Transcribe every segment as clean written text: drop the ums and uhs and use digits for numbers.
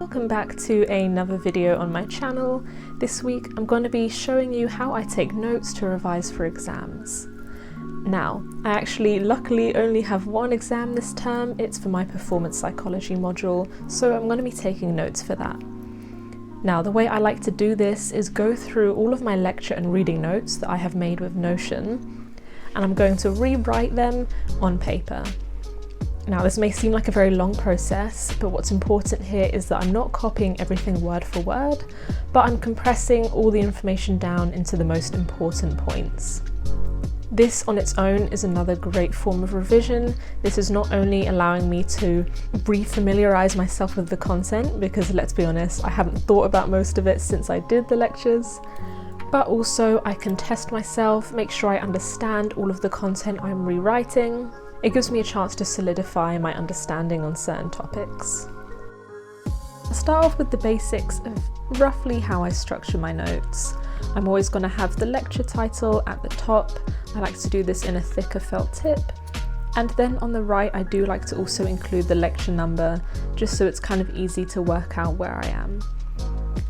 Welcome back to another video on my channel. This week I'm going to be showing you how I take notes to revise for exams. Now, I actually luckily only have one exam this term. It's for my performance psychology module, so I'm going to be taking notes for that. Now, the way I like to do this is go through all of my lecture and reading notes that I have made with Notion, and I'm going to rewrite them on paper. Now, this may seem like a very long process, but what's important here is that I'm not copying everything word for word, but I'm compressing all the information down into the most important points. This on its own is another great form of revision. This is not only allowing me to re-familiarise myself with the content, because let's be honest, I haven't thought about most of it since I did the lectures, but also I can test myself, make sure I understand all of the content I'm rewriting. It gives me a chance to solidify my understanding on certain topics. I'll start off with the basics of roughly how I structure my notes. I'm always going to have the lecture title at the top. I like to do this in a thicker felt tip. And then on the right, I do like to also include the lecture number, just so it's kind of easy to work out where I am.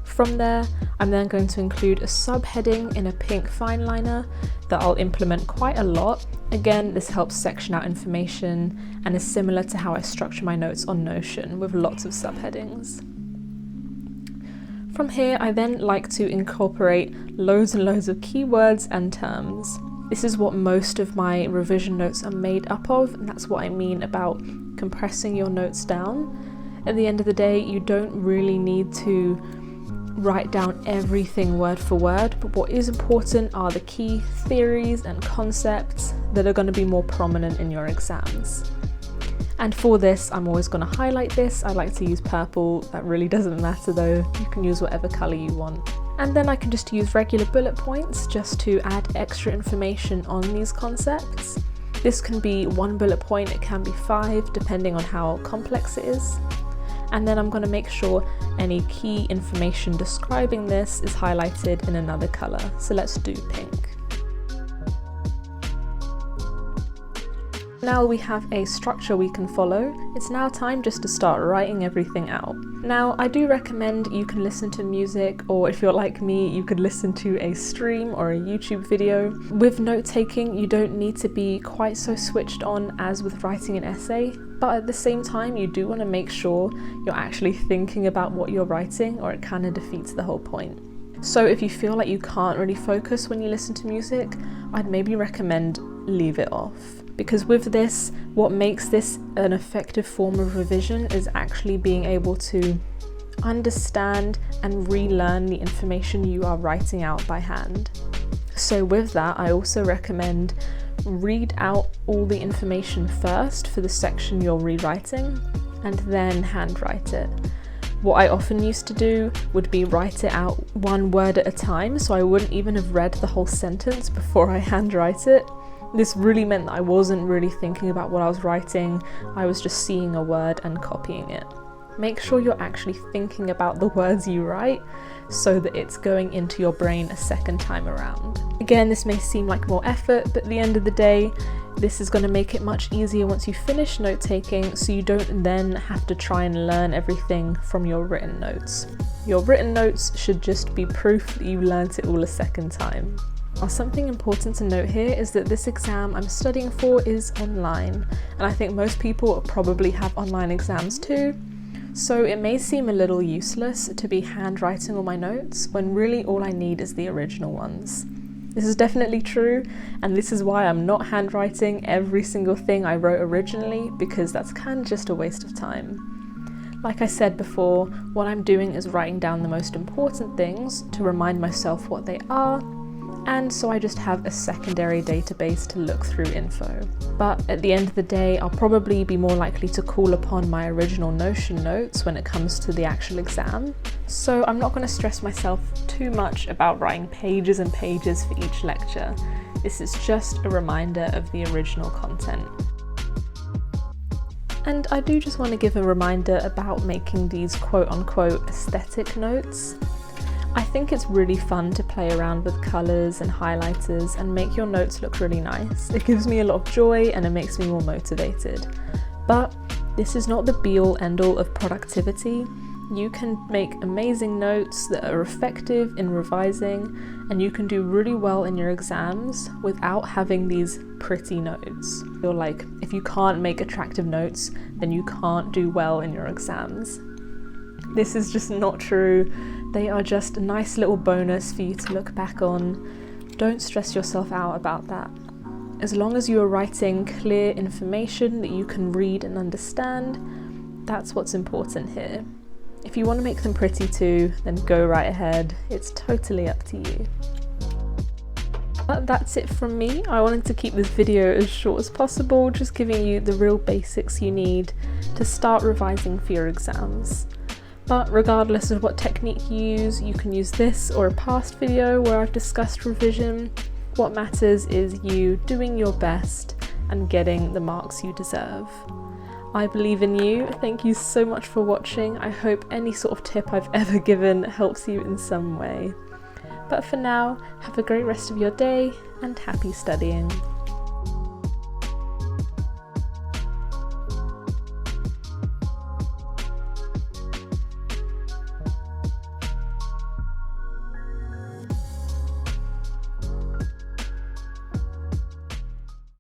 From there, I'm then going to include a subheading in a pink fine liner that I'll implement quite a lot. Again, this helps section out information and is similar to how I structure my notes on Notion with lots of subheadings. From here, I then like to incorporate loads and loads of keywords and terms. This is what most of my revision notes are made up of, and that's what I mean about compressing your notes down. At the end of the day, you don't really need to write down everything word for word, but what is important are the key theories and concepts that are going to be more prominent in your exams. And for this, I'm always going to highlight this. I like to use purple. That really doesn't matter though. You can use whatever colour you want. And then I can just use regular bullet points just to add extra information on these concepts. This can be one bullet point, it can be 5, depending on how complex it is. And then I'm going to make sure any key information describing this is highlighted in another colour. So let's do pink. Now we have a structure we can follow. It's now time just to start writing everything out. Now, I do recommend you can listen to music, or if you're like me, you could listen to a stream or a YouTube video. With note-taking, you don't need to be quite so switched on as with writing an essay, but at the same time, you do want to make sure you're actually thinking about what you're writing, or it kind of defeats the whole point. So if you feel like you can't really focus when you listen to music, I'd maybe recommend leave it off. Because with this, what makes this an effective form of revision is actually being able to understand and relearn the information you are writing out by hand. So with that, I also recommend read out all the information first for the section you're rewriting, and then handwrite it. What I often used to do would be write it out one word at a time, so I wouldn't even have read the whole sentence before I handwrite it. This really meant that I wasn't really thinking about what I was writing, I was just seeing a word and copying it. Make sure you're actually thinking about the words you write so that it's going into your brain a second time around. Again, this may seem like more effort, but at the end of the day, this is going to make it much easier once you finish note-taking, so you don't then have to try and learn everything from your written notes. Your written notes should just be proof that you learnt it all a second time. Now, something important to note here is that this exam I'm studying for is online, and I think most people probably have online exams too, so it may seem a little useless to be handwriting all my notes when really all I need is the original ones. This is definitely true, and this is why I'm not handwriting every single thing I wrote originally, because that's kind of just a waste of time. Like I said before, what I'm doing is writing down the most important things to remind myself what they are, and so I just have a secondary database to look through info. But at the end of the day, I'll probably be more likely to call upon my original Notion notes when it comes to the actual exam, so I'm not going to stress myself too much about writing pages and pages for each lecture. This is just a reminder of the original content. And I do just want to give a reminder about making these quote-unquote aesthetic notes. I think it's really fun to play around with colours and highlighters and make your notes look really nice. It gives me a lot of joy and it makes me more motivated. But this is not the be-all end-all of productivity. You can make amazing notes that are effective in revising, and you can do really well in your exams without having these pretty notes. You're like, if you can't make attractive notes, then you can't do well in your exams. This is just not true. They are just a nice little bonus for you to look back on. Don't stress yourself out about that. As long as you are writing clear information that you can read and understand, that's what's important here. If you want to make them pretty too, then go right ahead. It's totally up to you. But that's it from me. I wanted to keep this video as short as possible, just giving you the real basics you need to start revising for your exams. But regardless of what technique you use this or a past video where I've discussed revision. What matters is you doing your best and getting the marks you deserve. I believe in you. Thank you so much for watching. I hope any sort of tip I've ever given helps you in some way. But for now, have a great rest of your day and happy studying.